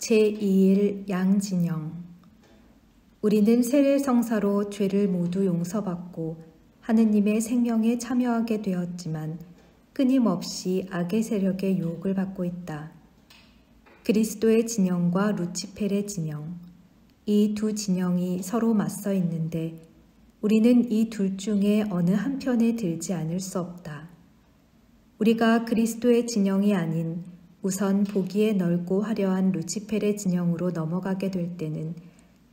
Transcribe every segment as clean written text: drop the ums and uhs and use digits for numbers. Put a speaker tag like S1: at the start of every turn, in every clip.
S1: 제2일 양진영. 우리는 세례성사로 죄를 모두 용서받고 하느님의 생명에 참여하게 되었지만 끊임없이 악의 세력의 유혹을 받고 있다. 그리스도의 진영과 루치펠의 진영, 이 두 진영이 서로 맞서 있는데 우리는 이 둘 중에 어느 한편에 들지 않을 수 없다. 우리가 그리스도의 진영이 아닌 우선 보기에 넓고 화려한 루치펠의 진영으로 넘어가게 될 때는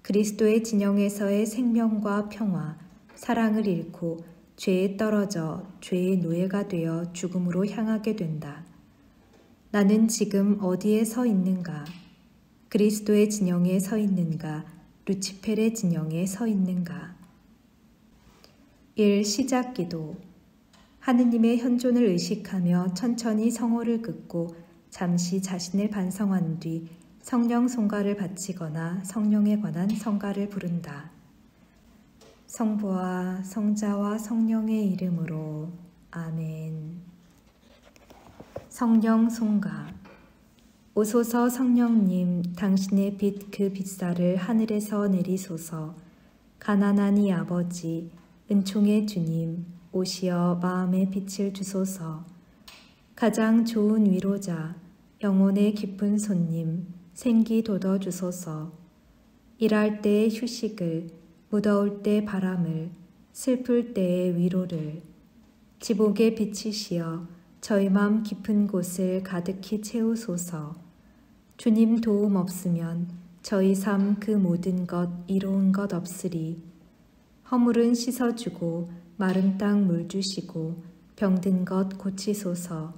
S1: 그리스도의 진영에서의 생명과 평화, 사랑을 잃고 죄에 떨어져 죄의 노예가 되어 죽음으로 향하게 된다. 나는 지금 어디에 서 있는가? 그리스도의 진영에 서 있는가? 루치펠의 진영에 서 있는가? 1. 시작기도. 하느님의 현존을 의식하며 천천히 성호를 긋고 잠시 자신을 반성한 뒤 성령 송가를 바치거나 성령에 관한 성가를 부른다. 성부와 성자와 성령의 이름으로 아멘. 성령 송가. 오소서 성령님, 당신의 빛 그 빛살을 하늘에서 내리소서. 가난하니 아버지, 은총의 주님, 오시어 마음의 빛을 주소서. 가장 좋은 위로자, 영혼의 깊은 손님, 생기 돋워 주소서. 일할 때의 휴식을, 무더울 때 바람을, 슬플 때의 위로를, 지복의 빛이시여 저희 마음 깊은 곳을 가득히 채우소서. 주님 도움 없으면 저희 삶 그 모든 것 이로운 것 없으리. 허물은 씻어주고 마른 땅 물 주시고 병든 것 고치소서.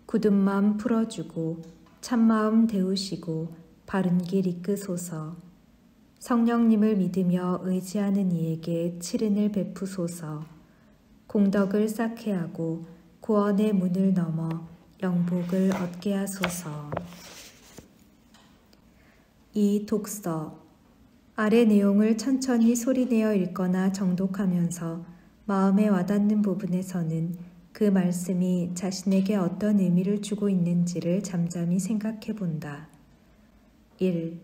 S1: 굳은 마음 풀어주고 참마음 데우시고 바른 길 이끄소서. 성령님을 믿으며 의지하는 이에게 칠은을 베푸소서. 공덕을 쌓게 하고 구원의 문을 넘어 영복을 얻게 하소서. 이 독서. 아래 내용을 천천히 소리내어 읽거나 정독하면서 마음에 와닿는 부분에서는 그 말씀이 자신에게 어떤 의미를 주고 있는지를 잠잠히 생각해 본다. 1.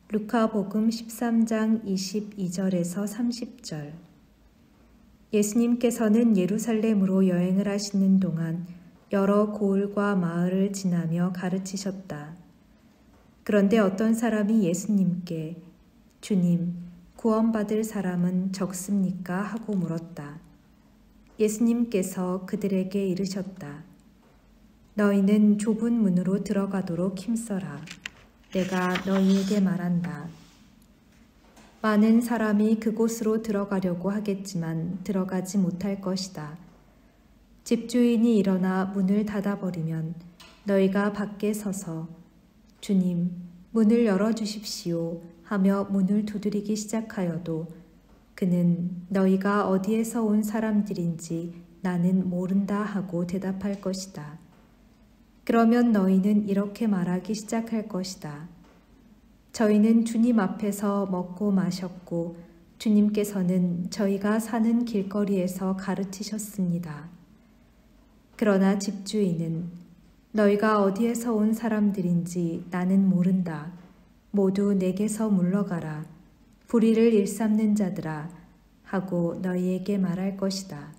S1: 루카복음 13장 22절에서 30절. 예수님께서는 예루살렘으로 여행을 하시는 동안 여러 고을과 마을을 지나며 가르치셨다. 그런데 어떤 사람이 예수님께 주님, 구원받을 사람은 적습니까? 하고 물었다. 예수님께서 그들에게 이르셨다. 너희는 좁은 문으로 들어가도록 힘써라. 내가 너희에게 말한다. 많은 사람이 그곳으로 들어가려고 하겠지만 들어가지 못할 것이다. 집주인이 일어나 문을 닫아버리면 너희가 밖에 서서 주님, 문을 열어주십시오 하며 문을 두드리기 시작하여도 그는 너희가 어디에서 온 사람들인지 나는 모른다 하고 대답할 것이다. 그러면 너희는 이렇게 말하기 시작할 것이다. 저희는 주님 앞에서 먹고 마셨고 주님께서는 저희가 사는 길거리에서 가르치셨습니다. 그러나 집주인은 너희가 어디에서 온 사람들인지 나는 모른다. 모두 내게서 물러가라. 불의를 일삼는 자들아 하고 너희에게 말할 것이다.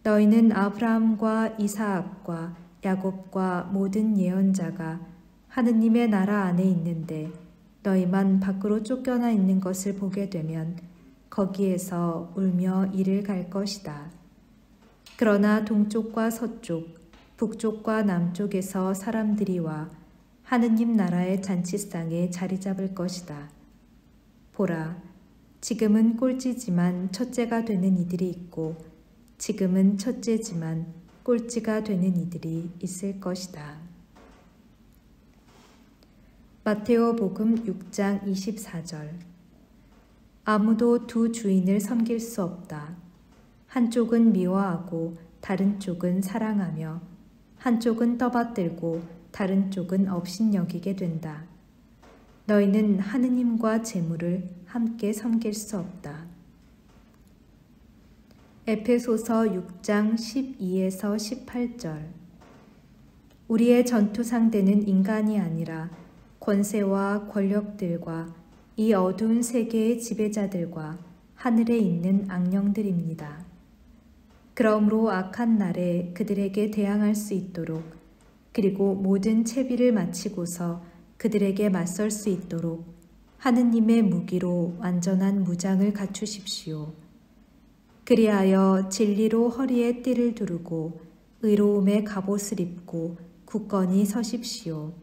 S1: 너희는 아브라함과 이사학과 야곱과 모든 예언자가 하느님의 나라 안에 있는데 너희만 밖으로 쫓겨나 있는 것을 보게 되면 거기에서 울며 이를 갈 것이다. 그러나 동쪽과 서쪽, 북쪽과 남쪽에서 사람들이 와 하느님 나라의 잔치상에 자리 잡을 것이다. 보라, 지금은 꼴찌지만 첫째가 되는 이들이 있고 지금은 첫째지만 꼴찌가 되는 이들이 있을 것이다. 마테오복음 6장 24절. 아무도 두 주인을 섬길 수 없다. 한쪽은 미워하고 다른 쪽은 사랑하며 한쪽은 떠받들고 다른 쪽은 업신여기게 된다. 너희는 하느님과 재물을 함께 섬길 수 없다. 에페소서 6장 12에서 18절. 우리의 전투 상대는 인간이 아니라 권세와 권력들과 이 어두운 세계의 지배자들과 하늘에 있는 악령들입니다. 그러므로 악한 날에 그들에게 대항할 수 있도록, 그리고 모든 채비를 마치고서 그들에게 맞설 수 있도록 하느님의 무기로 완전한 무장을 갖추십시오. 그리하여 진리로 허리에 띠를 두르고 의로움의 갑옷을 입고 굳건히 서십시오.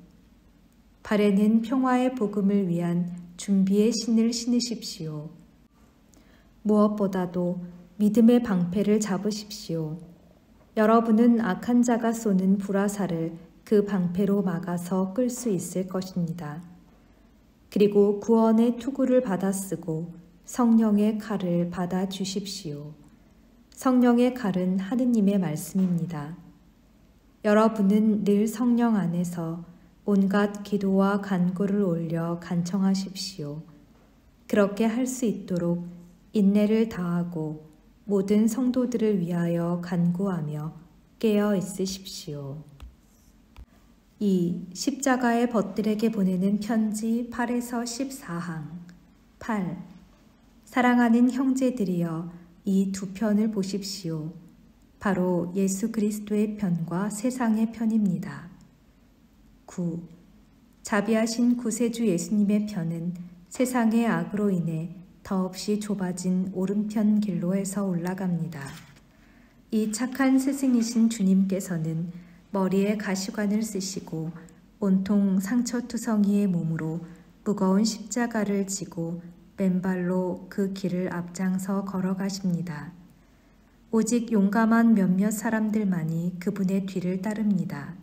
S1: 발에는 평화의 복음을 위한 준비의 신을 신으십시오. 무엇보다도 믿음의 방패를 잡으십시오. 여러분은 악한 자가 쏘는 불화살을 그 방패로 막아서 끌 수 있을 것입니다. 그리고 구원의 투구를 받아 쓰고 성령의 칼을 받아 주십시오. 성령의 칼은 하느님의 말씀입니다. 여러분은 늘 성령 안에서 온갖 기도와 간구를 올려 간청하십시오. 그렇게 할 수 있도록 인내를 다하고 모든 성도들을 위하여 간구하며 깨어 있으십시오. 2. 십자가의 벗들에게 보내는 편지 8에서 14항 8. 사랑하는 형제들이여, 이 두 편을 보십시오. 바로 예수 그리스도의 편과 세상의 편입니다. 9. 자비하신 구세주 예수님의 편은 세상의 악으로 인해 더없이 좁아진 오른편 길로에서 올라갑니다. 이 착한 스승이신 주님께서는 머리에 가시관을 쓰시고 온통 상처투성이의 몸으로 무거운 십자가를 지고 맨발로 그 길을 앞장서 걸어가십니다. 오직 용감한 몇몇 사람들만이 그분의 뒤를 따릅니다.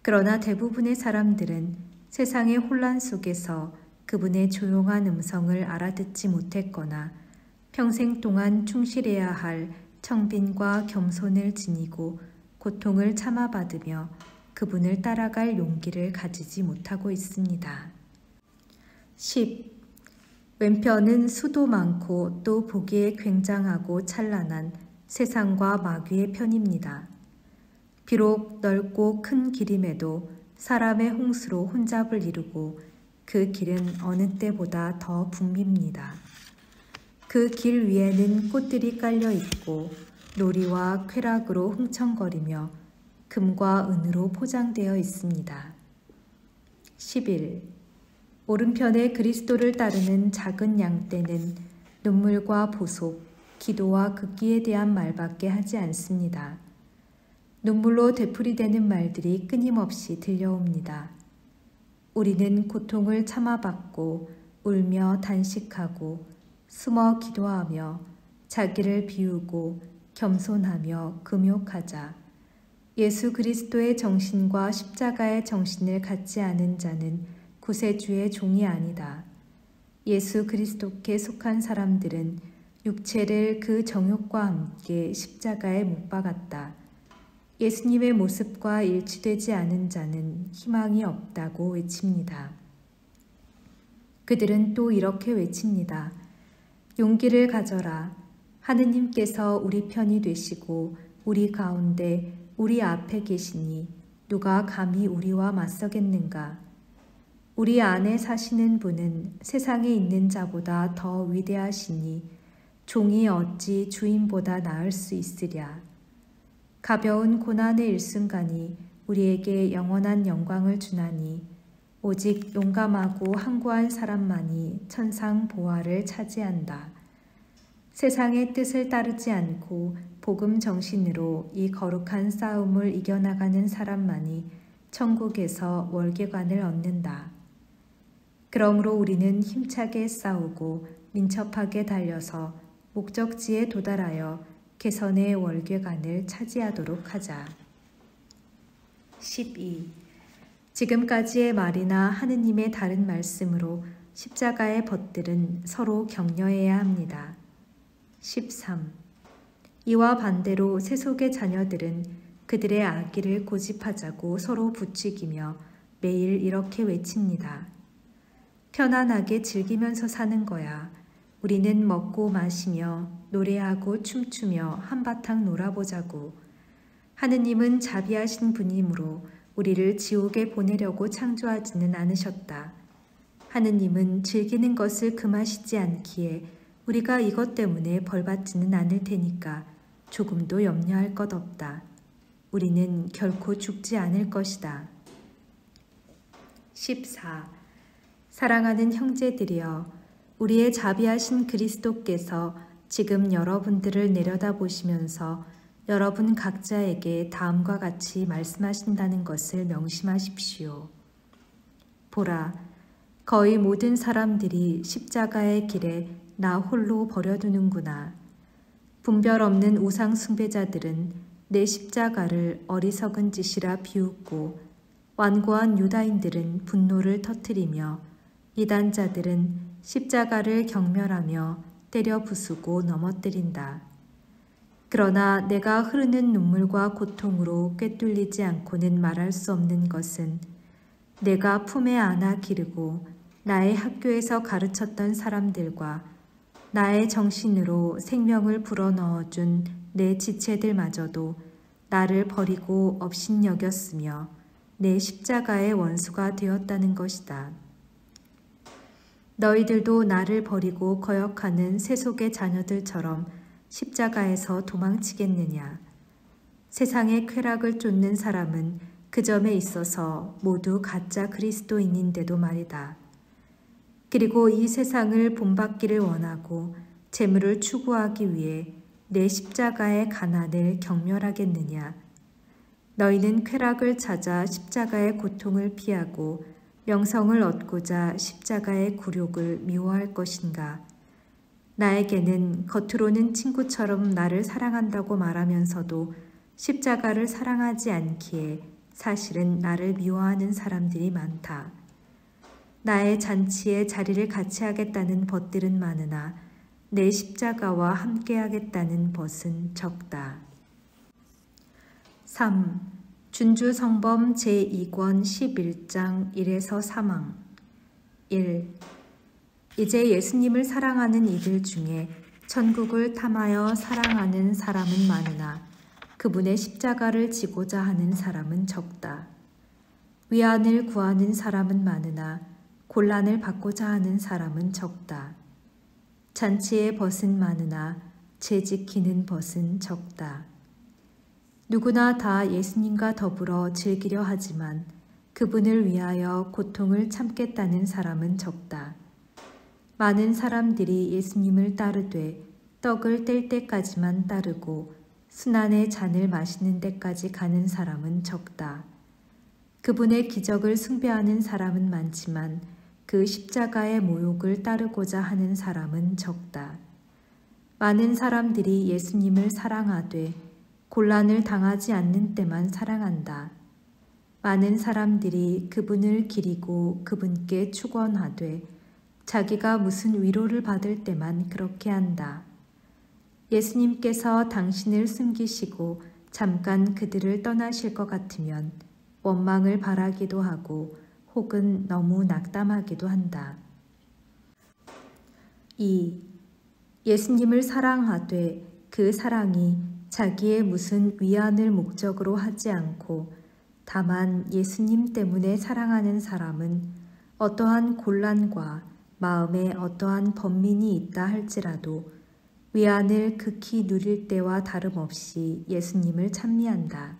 S1: 그러나 대부분의 사람들은 세상의 혼란 속에서 그분의 조용한 음성을 알아듣지 못했거나 평생 동안 충실해야 할 청빈과 겸손을 지니고 고통을 참아받으며 그분을 따라갈 용기를 가지지 못하고 있습니다. 10. 왼편은 수도 많고 또 보기에 굉장하고 찬란한 세상과 마귀의 편입니다. 비록 넓고 큰 길임에도 사람의 홍수로 혼잡을 이루고 그 길은 어느 때보다 더 붐빕니다. 그 길 위에는 꽃들이 깔려 있고 놀이와 쾌락으로 흥청거리며 금과 은으로 포장되어 있습니다. 11. 오른편에 그리스도를 따르는 작은 양떼는 눈물과 보속, 기도와 극기에 대한 말밖에 하지 않습니다. 눈물로 되풀이되는 말들이 끊임없이 들려옵니다. 우리는 고통을 참아받고 울며 단식하고 숨어 기도하며 자기를 비우고 겸손하며 금욕하자. 예수 그리스도의 정신과 십자가의 정신을 갖지 않은 자는 구세주의 종이 아니다. 예수 그리스도께 속한 사람들은 육체를 그 정욕과 함께 십자가에 못 박았다. 예수님의 모습과 일치되지 않은 자는 희망이 없다고 외칩니다. 그들은 또 이렇게 외칩니다. 용기를 가져라. 하느님께서 우리 편이 되시고 우리 가운데 우리 앞에 계시니 누가 감히 우리와 맞서겠는가. 우리 안에 사시는 분은 세상에 있는 자보다 더 위대하시니 종이 어찌 주인보다 나을 수 있으랴. 가벼운 고난의 일순간이 우리에게 영원한 영광을 주나니 오직 용감하고 항구한 사람만이 천상 보화를 차지한다. 세상의 뜻을 따르지 않고 복음 정신으로 이 거룩한 싸움을 이겨나가는 사람만이 천국에서 월계관을 얻는다. 그러므로 우리는 힘차게 싸우고 민첩하게 달려서 목적지에 도달하여 개선의 월계관을 차지하도록 하자. 12. 지금까지의 말이나 하느님의 다른 말씀으로 십자가의 벗들은 서로 격려해야 합니다. 13. 이와 반대로 세속의 자녀들은 그들의 악의를 고집하자고 서로 부추기며 매일 이렇게 외칩니다. 편안하게 즐기면서 사는 거야. 우리는 먹고 마시며 노래하고 춤추며 한바탕 놀아보자고. 하느님은 자비하신 분이므로 우리를 지옥에 보내려고 창조하지는 않으셨다. 하느님은 즐기는 것을 금하시지 않기에 우리가 이것 때문에 벌받지는 않을 테니까 조금도 염려할 것 없다. 우리는 결코 죽지 않을 것이다. 14. 사랑하는 형제들이여, 우리의 자비하신 그리스도께서 지금 여러분들을 내려다보시면서 여러분 각자에게 다음과 같이 말씀하신다는 것을 명심하십시오. 보라, 거의 모든 사람들이 십자가의 길에 나 홀로 버려두는구나. 분별 없는 우상 숭배자들은 내 십자가를 어리석은 짓이라 비웃고, 완고한 유다인들은 분노를 터뜨리며, 이단자들은 십자가를 경멸하며 때려 부수고 넘어뜨린다. 그러나 내가 흐르는 눈물과 고통으로 꿰뚫리지 않고는 말할 수 없는 것은, 내가 품에 안아 기르고 나의 학교에서 가르쳤던 사람들과 나의 정신으로 생명을 불어넣어준 내 지체들마저도 나를 버리고 업신여겼으며 내 십자가의 원수가 되었다는 것이다. 너희들도 나를 버리고 거역하는 세속의 자녀들처럼 십자가에서 도망치겠느냐? 세상의 쾌락을 쫓는 사람은 그 점에 있어서 모두 가짜 그리스도인인데도 말이다. 그리고 이 세상을 본받기를 원하고 재물을 추구하기 위해 내 십자가의 가난을 경멸하겠느냐? 너희는 쾌락을 찾아 십자가의 고통을 피하고 명성을 얻고자 십자가의 굴욕을 미워할 것인가? 나에게는 겉으로는 친구처럼 나를 사랑한다고 말하면서도 십자가를 사랑하지 않기에 사실은 나를 미워하는 사람들이 많다. 나의 잔치에 자리를 같이 하겠다는 벗들은 많으나 내 십자가와 함께 하겠다는 벗은 적다. 3. 준주성범 제2권 11장 1에서 3항 1. 이제 예수님을 사랑하는 이들 중에 천국을 탐하여 사랑하는 사람은 많으나 그분의 십자가를 지고자 하는 사람은 적다. 위안을 구하는 사람은 많으나 곤란을 받고자 하는 사람은 적다. 잔치의 벗은 많으나 제 지키는 벗은 적다. 누구나 다 예수님과 더불어 즐기려 하지만 그분을 위하여 고통을 참겠다는 사람은 적다. 많은 사람들이 예수님을 따르되 떡을 뗄 때까지만 따르고 순환의 잔을 마시는 데까지 가는 사람은 적다. 그분의 기적을 숭배하는 사람은 많지만 그 십자가의 모욕을 따르고자 하는 사람은 적다. 많은 사람들이 예수님을 사랑하되 곤란을 당하지 않는 때만 사랑한다. 많은 사람들이 그분을 기리고 그분께 축원하되 자기가 무슨 위로를 받을 때만 그렇게 한다. 예수님께서 당신을 숨기시고 잠깐 그들을 떠나실 것 같으면 원망을 바라기도 하고 혹은 너무 낙담하기도 한다. 2. 예수님을 사랑하되 그 사랑이 자기의 무슨 위안을 목적으로 하지 않고 다만 예수님 때문에 사랑하는 사람은 어떠한 곤란과 마음에 어떠한 번민이 있다 할지라도 위안을 극히 누릴 때와 다름없이 예수님을 찬미한다.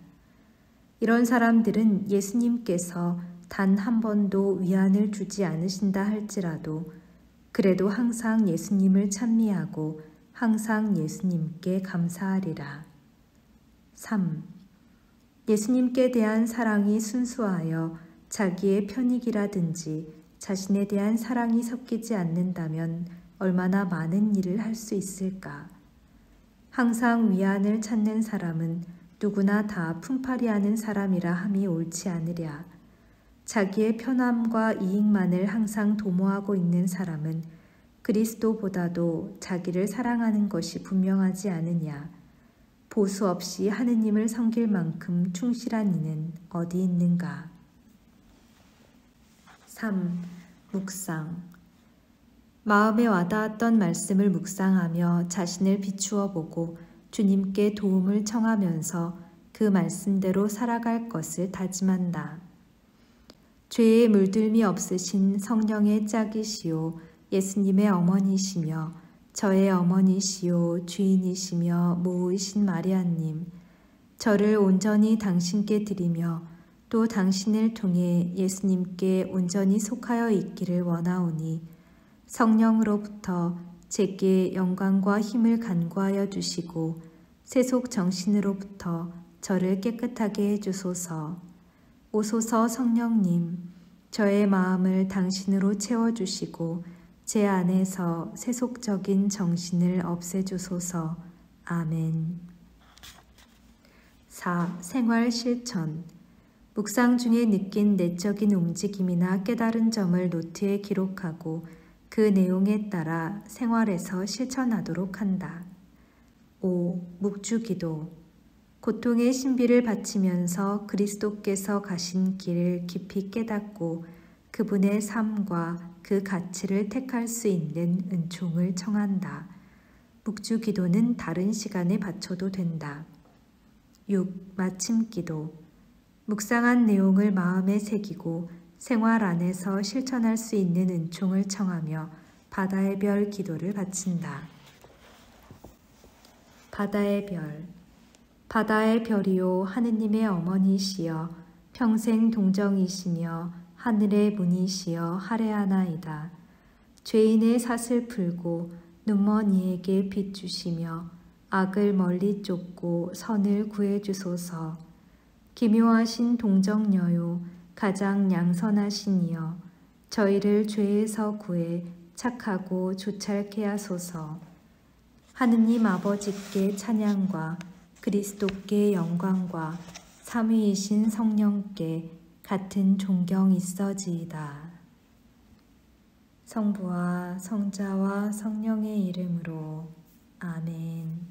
S1: 이런 사람들은 예수님께서 단 한 번도 위안을 주지 않으신다 할지라도 그래도 항상 예수님을 찬미하고 항상 예수님께 감사하리라. 3. 예수님께 대한 사랑이 순수하여 자기의 편익이라든지 자신에 대한 사랑이 섞이지 않는다면 얼마나 많은 일을 할 수 있을까? 항상 위안을 찾는 사람은 누구나 다 품팔이하는 사람이라 함이 옳지 않으랴. 자기의 편함과 이익만을 항상 도모하고 있는 사람은 그리스도보다도 자기를 사랑하는 것이 분명하지 않으냐. 보수 없이 하느님을 섬길 만큼 충실한 이는 어디 있는가. 3. 묵상. 마음에 와닿았던 말씀을 묵상하며 자신을 비추어 보고 주님께 도움을 청하면서 그 그 말씀대로 살아갈 것을 다짐한다. 죄에 물들미 없으신 성령의 짝이시오 예수님의 어머니시며 저의 어머니시오 주인이시며 모으신 마리아님, 저를 온전히 당신께 드리며 또 당신을 통해 예수님께 온전히 속하여 있기를 원하오니 성령으로부터 제게 영광과 힘을 간구하여 주시고 세속 정신으로부터 저를 깨끗하게 해주소서. 오소서 성령님, 저의 마음을 당신으로 채워주시고 제 안에서 세속적인 정신을 없애주소서. 아멘. 4. 생활 실천. 묵상 중에 느낀 내적인 움직임이나 깨달은 점을 노트에 기록하고 그 내용에 따라 생활에서 실천하도록 한다. 5. 묵주기도. 고통의 신비를 바치면서 그리스도께서 가신 길을 깊이 깨닫고 그분의 삶과 그 가치를 택할 수 있는 은총을 청한다. 묵주기도는 다른 시간에 바쳐도 된다. 6. 마침기도. 묵상한 내용을 마음에 새기고 생활 안에서 실천할 수 있는 은총을 청하며 바다의 별 기도를 바친다. 바다의 별. 바다의 별이요 하느님의 어머니시여 평생 동정이시며 하늘의 문이시여 할애하나이다. 죄인의 삿을 풀고 눈먼 이에게 빛 주시며 악을 멀리 쫓고 선을 구해주소서. 기묘하신 동정녀요 가장 양선하신 이여 저희를 죄에서 구해 착하고 조찰케 하소서. 하느님 아버지께 찬양과 그리스도께 영광과 삼위이신 성령께 같은 존경 있어지이다. 성부와 성자와 성령의 이름으로 아멘.